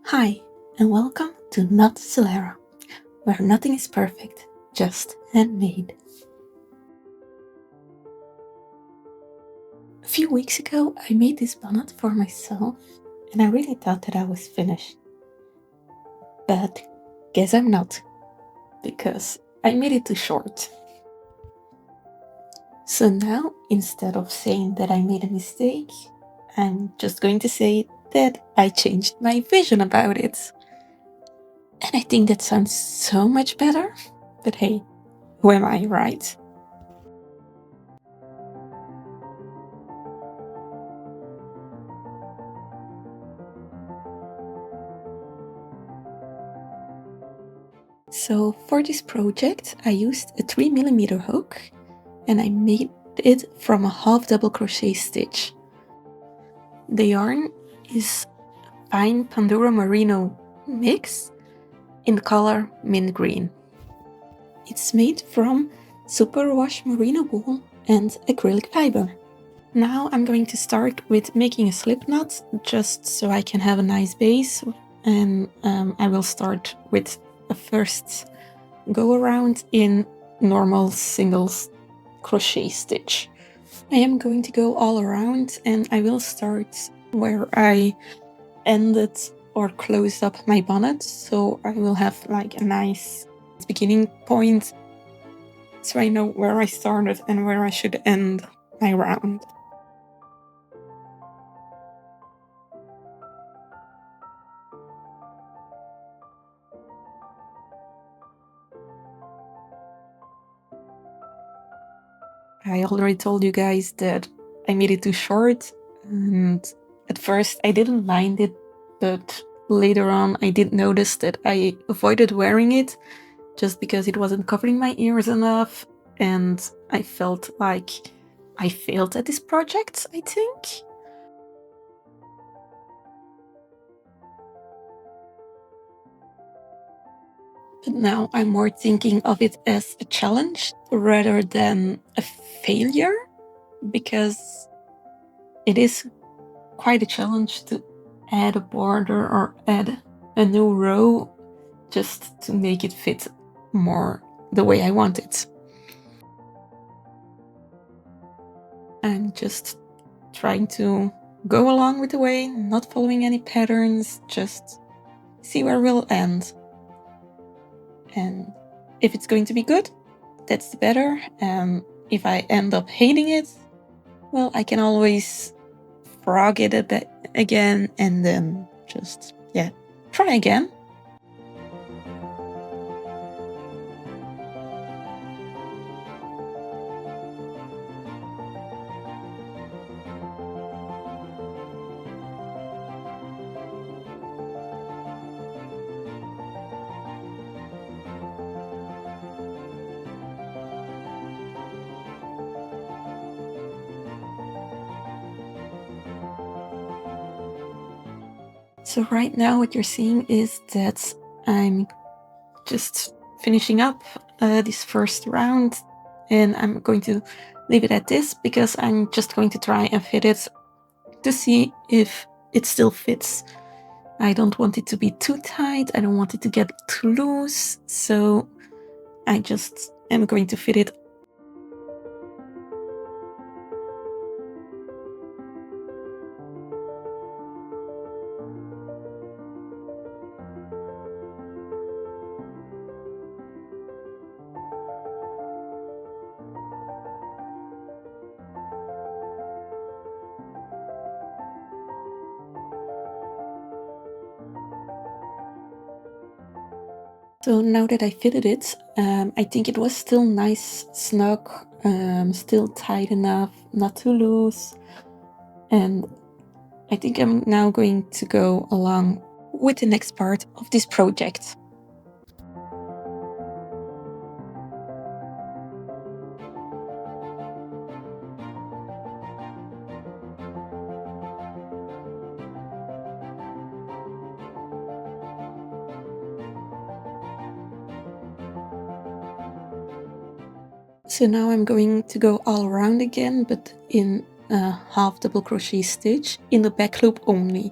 Hi, and welcome to KnotsSylara, where nothing is perfect, just handmade. A few weeks ago, I made this bonnet for myself, and I really thought that I was finished. But guess I'm not, because I made it too short. So now, instead of saying that I made a mistake, I'm just going to say that I changed my vision about it. And I think that sounds so much better. But hey, who am I, right? So for this project, I used a 3mm hook and I made it from a half double crochet stitch. The yarn is fine Pandora Merino mix in the color mint green. It's made from superwash merino wool and acrylic fiber. Now I'm going to start with making a slip knot just so I can have a nice base, and I will start with a first go around in normal single crochet stitch. I am going to go all around and I will start where I ended or closed up my bonnet, so I will have like a nice beginning point so I know where I started and where I should end my round. I already told you guys that I made it too short, and at first I didn't mind it, but later on I did notice that I avoided wearing it just because it wasn't covering my ears enough, and I felt like I failed at this project, I think. But now I'm more thinking of it as a challenge rather than a failure, because it is quite a challenge to add a border or add a new row just to make it fit more the way I want it. I'm just trying to go along with the way, not following any patterns, just see where we'll end. And if it's going to be good, that's the better. And if I end up hating it, well, I can always frog it a bit again and then just, try again. So right now what you're seeing is that I'm just finishing up this first round, and I'm going to leave it at this because I'm just going to try and fit it to see if it still fits. I don't want it to be too tight, I don't want it to get too loose, so I just am going to fit it. So now that I fitted it, I think it was still nice, snug, still tight enough, not too loose. And I think I'm now going to go along with the next part of this project. So now I'm going to go all around again, but in a half double crochet stitch in the back loop only.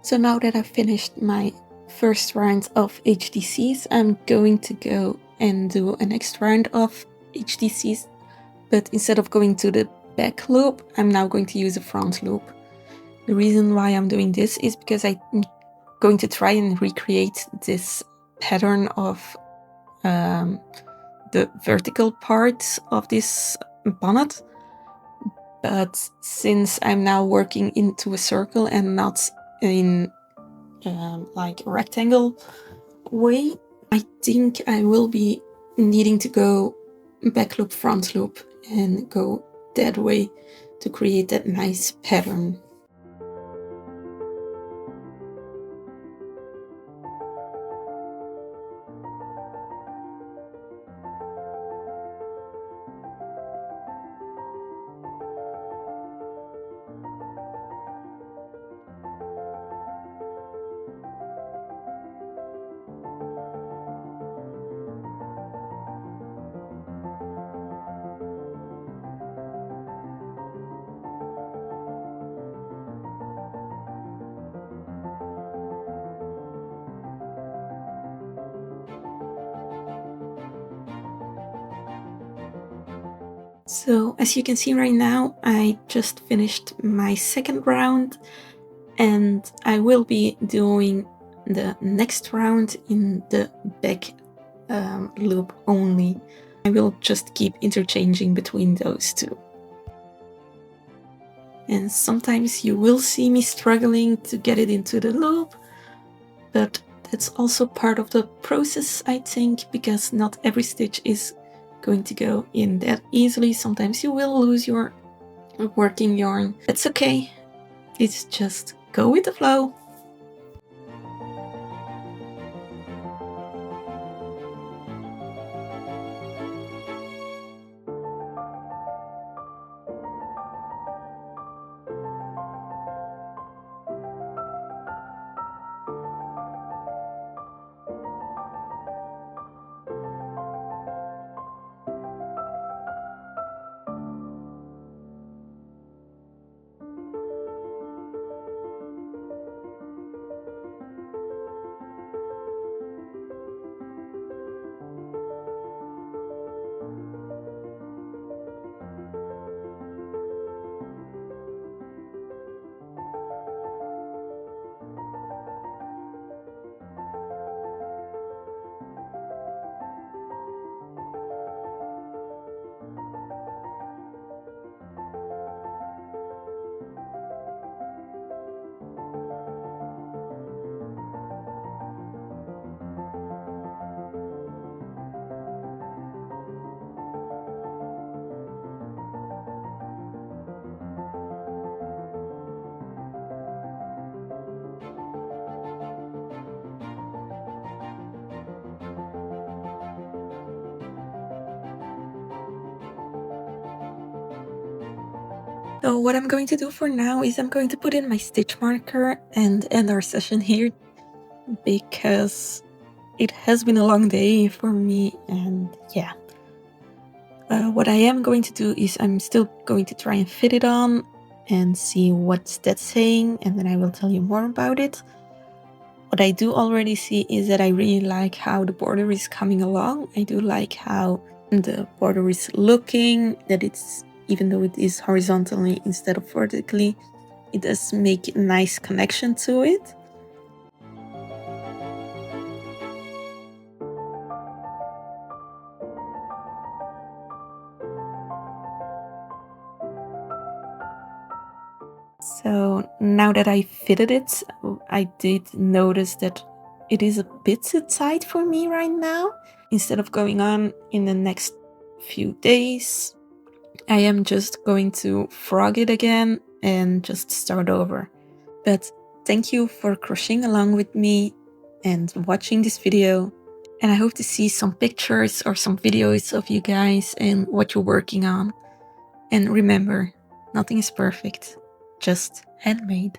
So now that I've finished my first round of HDCs, I'm going to go and do a next round of HDCs, but instead of going to the back loop, I'm now going to use a front loop. The reason why I'm doing this is because I'm going to try and recreate this pattern of the vertical part of this bonnet, but since I'm now working into a circle and not in like a rectangle way, I think I will be needing to go back loop, front loop, and go that way to create that nice pattern. So as you can see right now, I just finished my second round, and I will be doing the next round in the back loop only. I will just keep interchanging between those two. And sometimes you will see me struggling to get it into the loop, but that's also part of the process, I think, because not every stitch is going to go in that easily. Sometimes you will lose your working yarn. That's okay. It's just go with the flow. So what I'm going to do for now is I'm going to put in my stitch marker and end our session here, because it has been a long day for me, and yeah. What I am going to do is I'm still going to try and fit it on and see what's that saying, and then I will tell you more about it. What I do already see is that I really like how the border is coming along. I do like how the border is looking, that it's, even though it is horizontally instead of vertically, it does make a nice connection to it. So now that I fitted it, I did notice that it is a bit too tight for me right now. Instead of going on in the next few days, I am just going to frog it again and just start over. But thank you for crocheting along with me and watching this video. And I hope to see some pictures or some videos of you guys and what you're working on. And remember, nothing is perfect, just handmade.